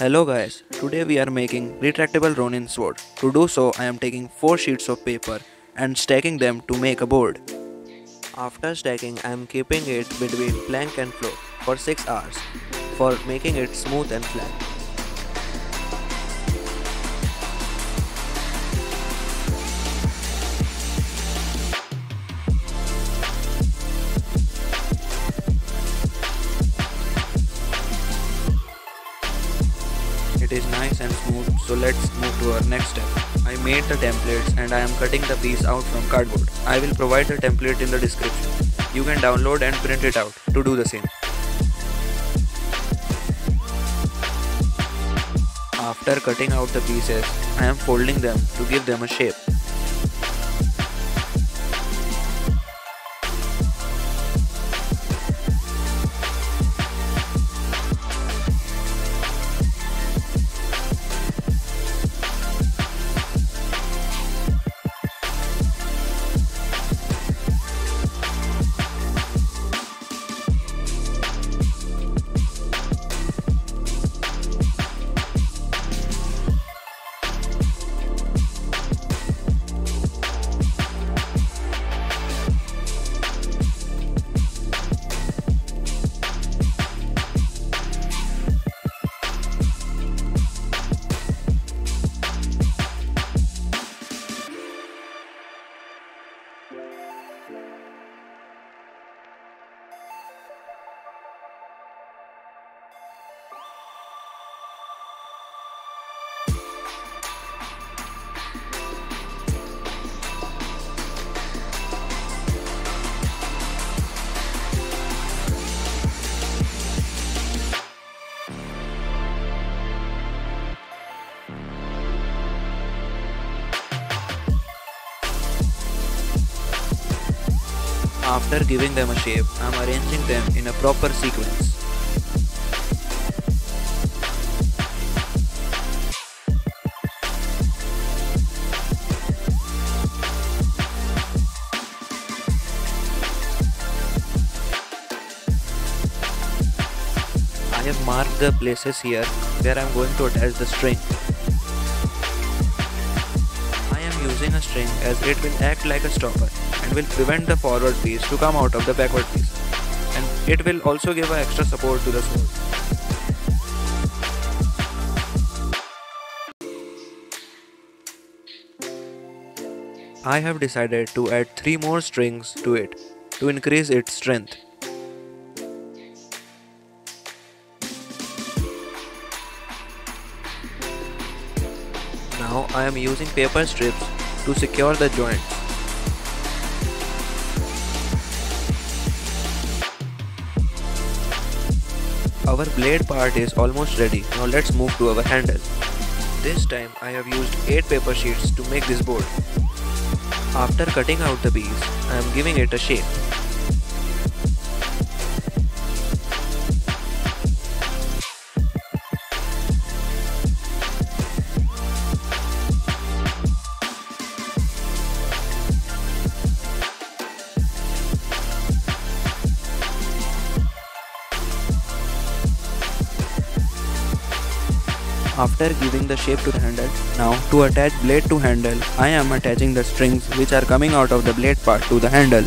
Hello guys, today we are making Retractable Ronin sword. To do so, I am taking 4 sheets of paper and stacking them to make a board. After stacking, I am keeping it between plank and floor for 6 hours for making it smooth and flat. It is nice and smooth, so let's move to our next step. I made the templates and I am cutting the piece out from cardboard. I will provide the template in the description. You can download and print it out to do the same. After cutting out the pieces, I am folding them to give them a shape. After giving them a shape, I am arranging them in a proper sequence. I have marked the places here where I am going to attach the string. I am using a string as it will act like a stopper and will prevent the forward piece to come out of the backward piece, and it will also give extra support to the sword. I have decided to add 3 more strings to it to increase its strength. Now I am using paper strips to secure the joints. Our blade part is almost ready. Now let's move to our handle. This time I have used 8 paper sheets to make this board. After cutting out the piece, I am giving it a shape. After giving the shape to the handle, now to attach blade to handle, I am attaching the strings which are coming out of the blade part to the handle.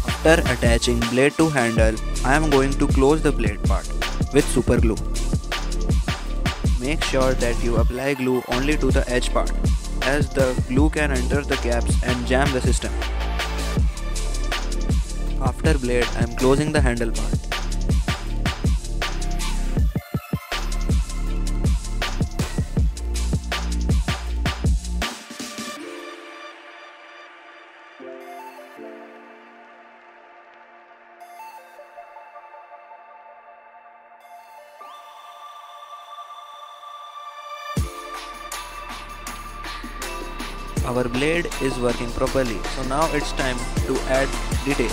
After attaching blade to handle, I am going to close the blade part with super glue. Make sure that you apply glue only to the edge part, as the glue can enter the gaps and jam the system. After blade, I am closing the handle part. Our blade is working properly, so now it's time to add details.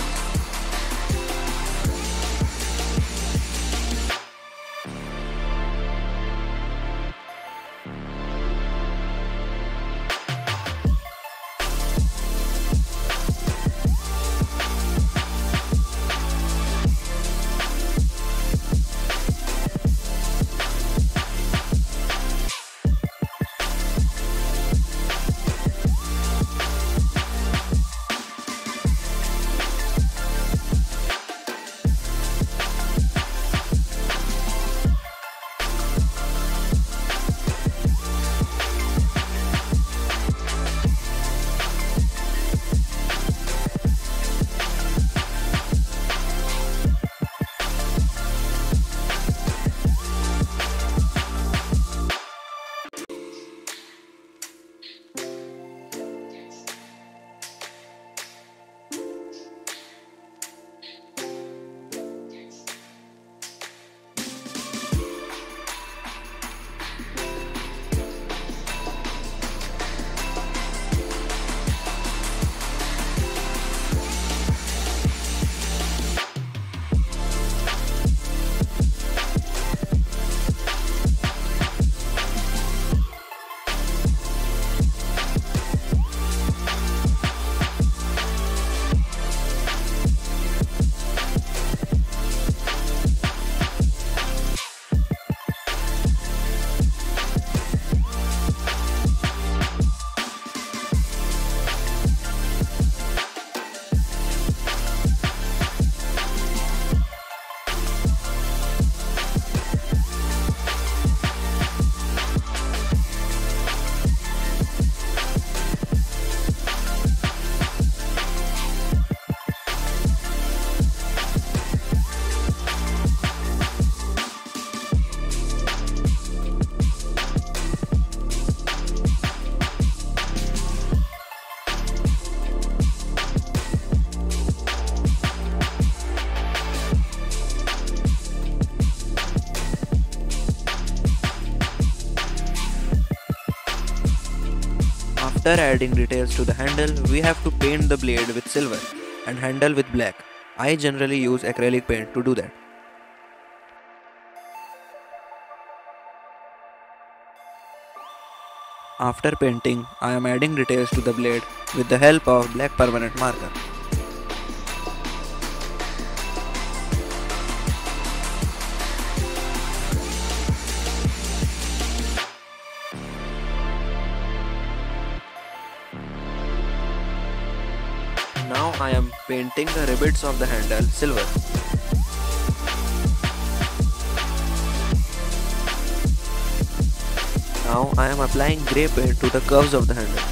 After adding details to the handle, we have to paint the blade with silver and handle with black. I generally use acrylic paint to do that. After painting, I am adding details to the blade with the help of black permanent marker. Now I am painting the rivets of the handle silver. Now I am applying grey paint to the curves of the handle.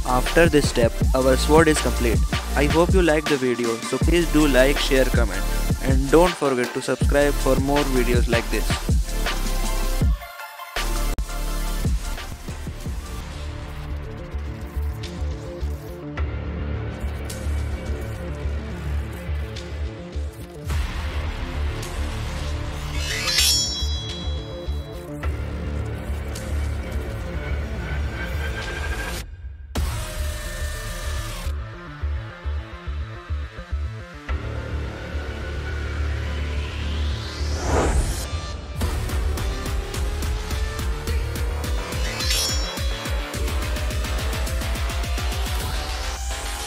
After this step, our sword is complete. I hope you liked the video, so please do like, share, comment, and don't forget to subscribe for more videos like this.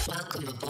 Welcome aboard.